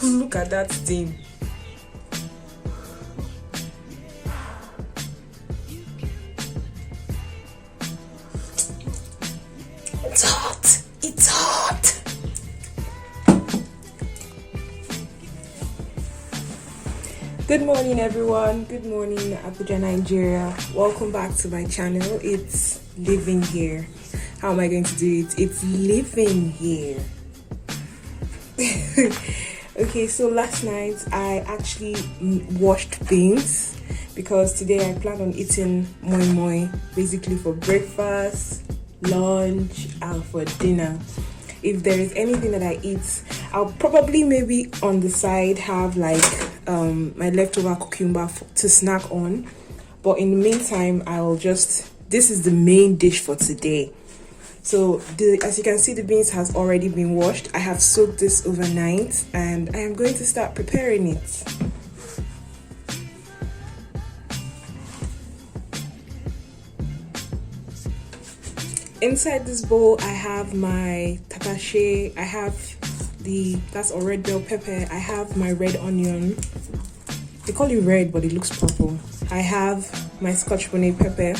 Look at that thing. It's hot. It's hot. Good morning, everyone. Good morning, Abuja, Nigeria. Welcome back to my channel. It's living here. How am I going to do it? It's living here. Okay, so last night I actually washed beans because today I plan on eating moi moi, basically for breakfast, lunch, and for dinner. If there is anything that I eat, I'll probably maybe on the side have like my leftover cucumber to snack on. But in the meantime, this is the main dish for today. So as you can see, the beans has already been washed. I have soaked this overnight and I am going to start preparing it. Inside this bowl, I have my tatashe, I have that's a red bell pepper, I have my red onion. They call it red, but it looks purple. I have my scotch bonnet pepper.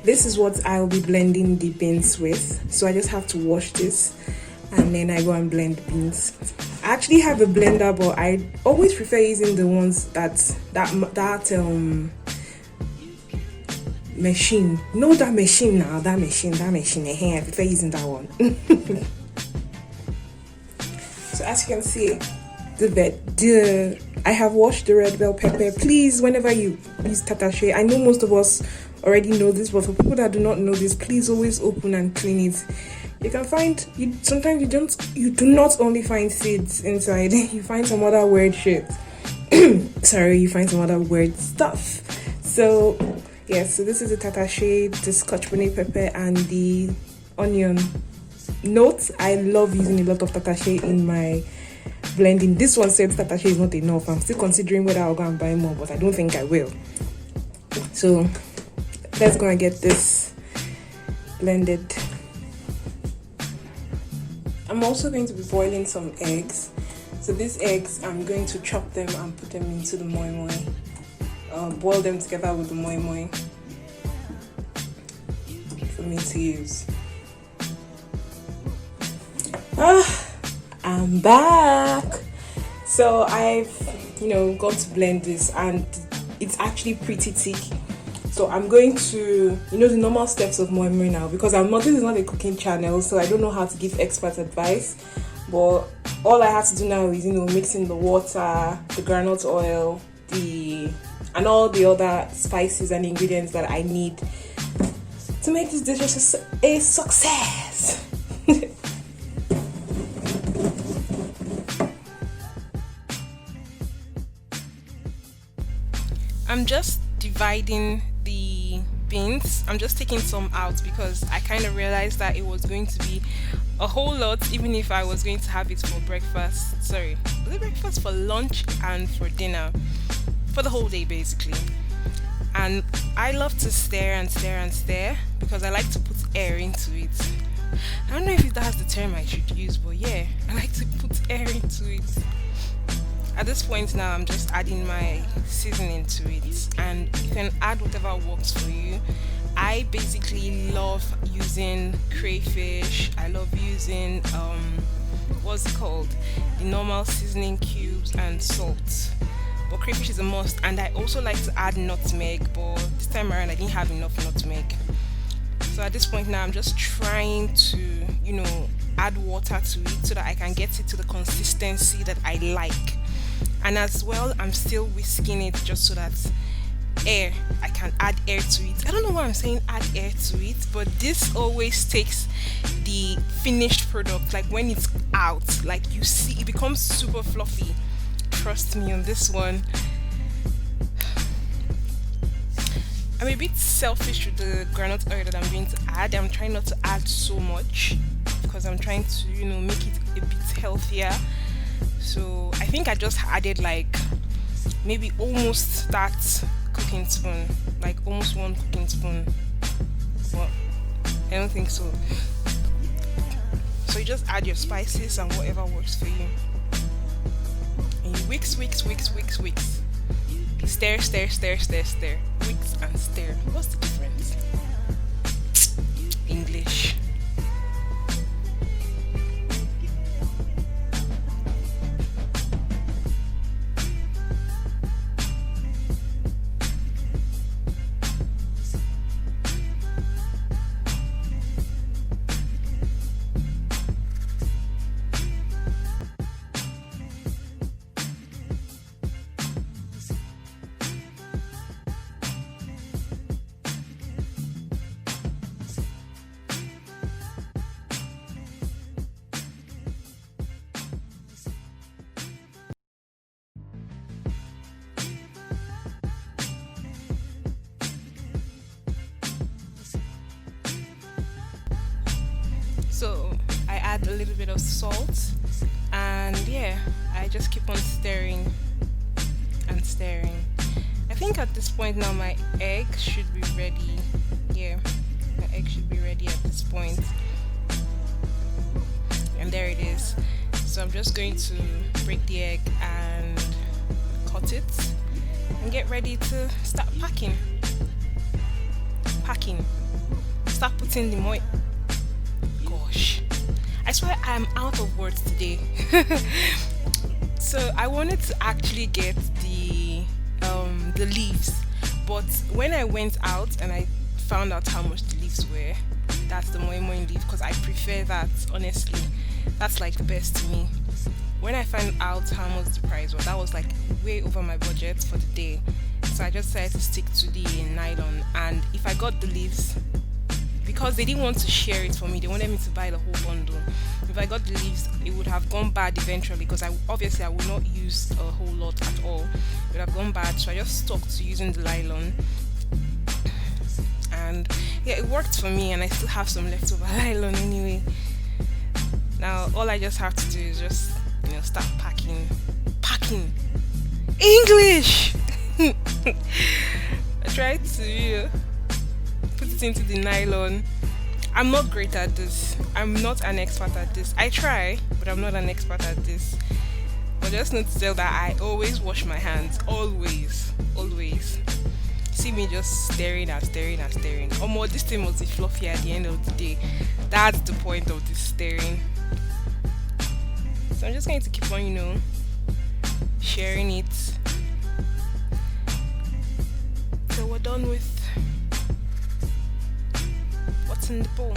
This is what I'll be blending the beans with. So I just have to wash this and then I go and blend the beans. I actually have a blender, but I always prefer using the ones that machine. No, that machine now, that machine. I prefer using that one. So as you can see, I have washed the red bell pepper. Please, whenever you use tatashe, I know most of us already know this, but for people that do not know this, please always open and clean it. You can find sometimes you do not only find seeds inside, you find some other weird shit. Sorry, you find some other weird stuff. So yeah, so this is the tatashe, the scotch bonnet pepper, and the onion. Note, I love using a lot of tatashe in my blending. This one said tatashe is not enough. I'm still considering whether I'll go and buy more, but I don't think I will. So let's go and get this blended. I'm also going to be boiling some eggs. So these eggs, I'm going to chop them and put them into the moi moi. Boil them together with the moi moi for me to use. I'm back. So I've got to blend this and it's actually pretty thick. So I'm going to the normal steps of moi moi now, because this is not a cooking channel, so I don't know how to give expert advice. But all I have to do now is mixing the water, the groundnut oil, and all the other spices and ingredients that I need to make this dish a success. I'm just dividing the beans. I'm just taking some out because I kind of realized that it was going to be a whole lot, even if I was going to have it for breakfast. Sorry, was it breakfast, for lunch, and for dinner, for the whole day basically. And I love to stir and stir and stir because I like to put air into it. I don't know if that's the term I should use, but yeah, I like to put air into it. At this point now, I'm just adding my seasoning to it, and you can add whatever works for you. I basically love using crayfish. I love using what's it called, the normal seasoning cubes and salt, but crayfish is a must. And I also like to add nutmeg, but this time around I didn't have enough nutmeg. So at this point now, I'm just trying to add water to it so that I can get it to the consistency that I like. And as well, I'm still whisking it just so that I can add air to it. I don't know why I'm saying add air to it, but this always takes the finished product, like when it's out, like you see it becomes super fluffy. Trust me on this one. I'm a bit selfish with the groundnut oil that I'm going to add. I'm trying not to add so much because I'm trying to make it a bit healthier. So I think I just added like maybe almost that cooking spoon, like almost 1 cooking spoon. But I don't think so. So you just add your spices and whatever works for you, and wicks, wicks, wicks, wicks, wicks. Stare, stare, stare, stare, stare. Wicks and stare. What's the difference? English. So I add a little bit of salt, and yeah, I just keep on stirring and stirring. I think at this point now my egg should be ready. Yeah, my egg should be ready at this point. And there it is. So I'm just going to break the egg and cut it and get ready to start packing. Packing. Start putting the moi. Gosh, I swear I'm out of words today. So I wanted to actually get the leaves, but when I went out and I found out how much the leaves were, that's the moi moi leaf because I prefer that, honestly. That's like the best to me. When I found out how much the price was, that was like way over my budget for the day. So I just decided to stick to the nylon. And if I got the leaves, because they didn't want to share it for me, they wanted me to buy the whole bundle. If I got the leaves, it would have gone bad eventually because I would not use a whole lot at all. It would have gone bad, so I just stuck to using the nylon. And yeah, it worked for me, and I still have some leftover nylon anyway. Now all I just have to do is just start packing. Packing English. I tried to put it into the nylon. I'm not great at this. I'm not an expert at this. I try, but I'm not an expert at this. But just need to tell that I always wash my hands. Always. Always. See me just staring and staring and staring. Oh more, this thing must be fluffy at the end of the day. That's the point of this staring. So I'm just going to keep on, sharing it. So we're done with what's in the bowl.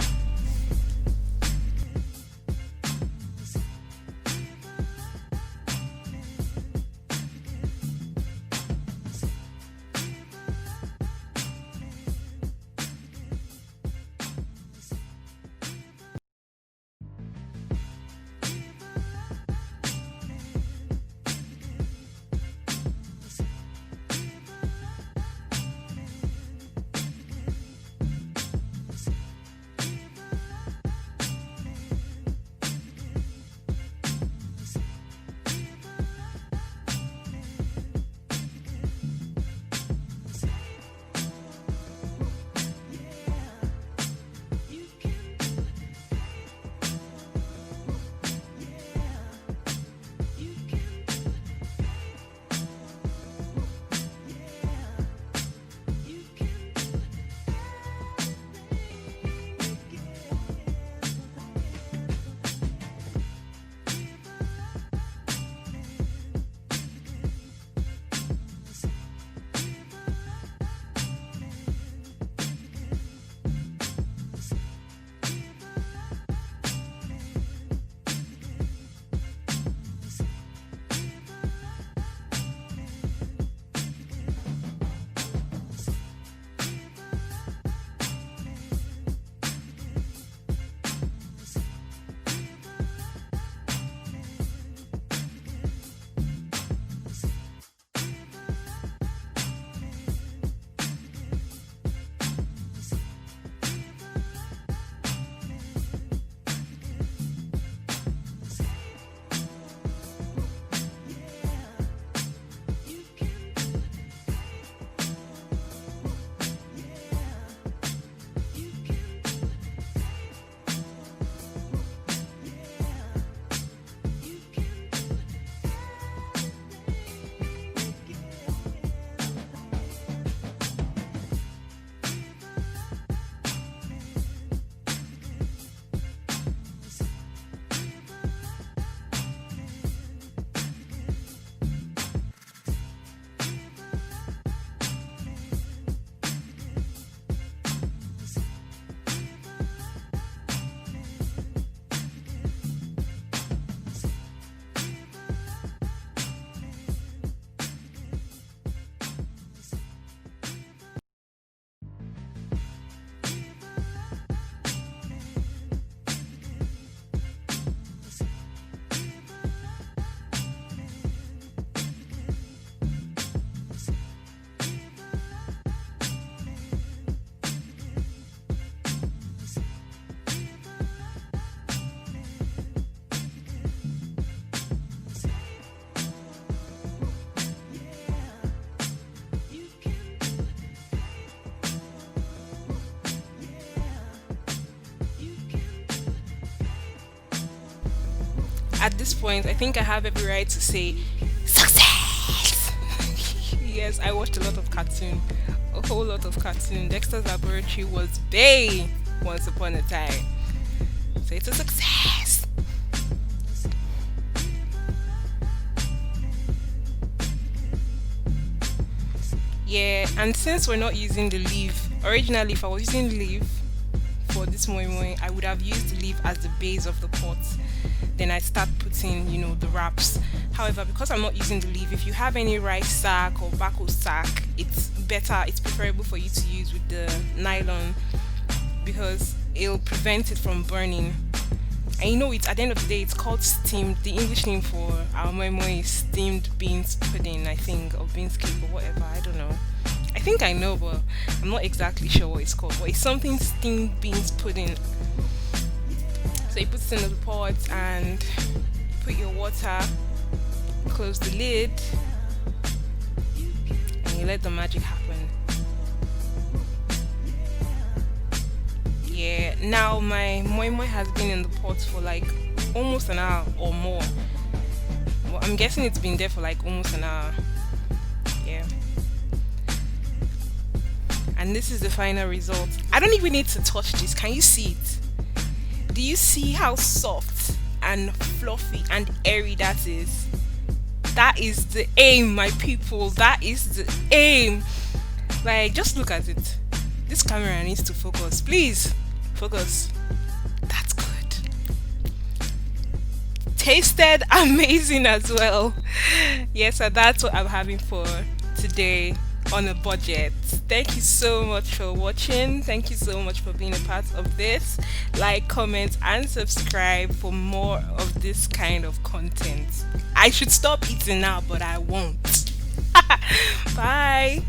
At this point, I think I have every right to say success. Yes, I watched a lot of cartoon, a whole lot of cartoon. Dexter's Laboratory was Bay once upon a time, so it's a success. Yeah, and since we're not using the leaf, originally if I was using leaf for this moi moi, I would have used the leaf as the base of the pot. Then I start putting, the wraps. However, because I'm not using the leaf, if you have any rice sack or bako sack, it's better, it's preferable for you to use with the nylon because it'll prevent it from burning. And it's at the end of the day, it's called steamed. The English name for our moi moi is steamed beans pudding, I think, or beans cake or whatever. I don't know. I think I know, but I'm not exactly sure what it's called. But it's something steamed beans pudding. So you put it in the pot and put your water, close the lid, and you let the magic happen. Yeah, now my moi moi has been in the pot for like almost an hour or more. Well, I'm guessing it's been there for like almost an hour. Yeah. And this is the final result. I don't even need to touch this. Can you see it? Do you see how soft and fluffy and airy that is? That is the aim, my people. That is the aim. Like, just look at it. This camera needs to focus. Please, focus. That's good. Tasted amazing as well. Yes, and that's what I'm having for today on a budget. Thank you so much for watching. Thank you so much for being a part of this. Like, comment, and subscribe for more of this kind of content. I should stop eating now, but I won't. Bye.